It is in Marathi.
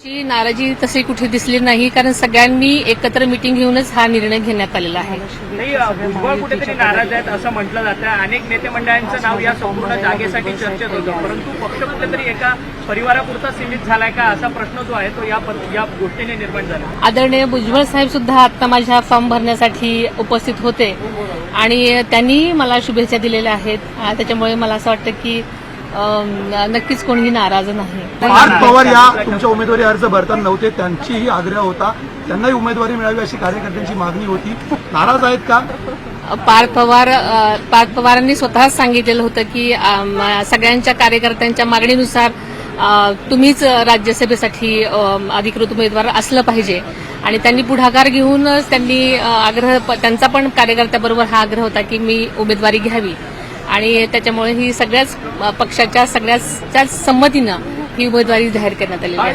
ची नाराजी तशी कुठे दिसली नाही, कारण सगळ्यांनी एकत्र मिटिंग घेऊनच हा निर्णय घेण्यात आलेला आहे. नाही, भुजबळ कुठेतरी नाराज आहेत असं म्हटलं जातं. अनेक नेते मंडळांचं नाव या संपूर्ण जागेसाठी चर्चेत होतं, परंतु पक्ष कुठेतरी एका परिवारापुरता सीमित झालाय का असा प्रश्न जो आहे तो या गोष्टीने निर्माण झाला. आदरणीय भुजबळ साहेब सुद्धा आता माझ्या फॉर्म भरण्यासाठी उपस्थित होते आणि त्यांनी मला शुभेच्छा दिलेल्या आहेत. त्याच्यामुळे मला असं वाटतं की नक्कीच कोणीही नाराज नाही. पार्थ पवार या तुमच्या उमेदवारी अर्ज भरताना नव्हते, त्यांचीही आग्रह होता, त्यांनाही उमेदवारी मिळावी अशी कार्यकर्त्यांची मागणी होती. नाराज आहेत का? पार्थ पवारांनी स्वतःच सांगितलेलं होतं की सगळ्यांच्या कार्यकर्त्यांच्या मागणीनुसार तुम्हीच राज्यसभेसाठी अधिकृत उमेदवार असलं पाहिजे आणि त्यांनी पुढाकार घेऊनच त्यांचा पण कार्यकर्त्याबरोबर हा आग्रह होता की मी उमेदवारी घ्यावी आणि त्याच्यामुळे ही सगळ्याच पक्षाच्या सगळ्याच संमतीनं ही उमेदवारी जाहीर करण्यात आलेली आहे.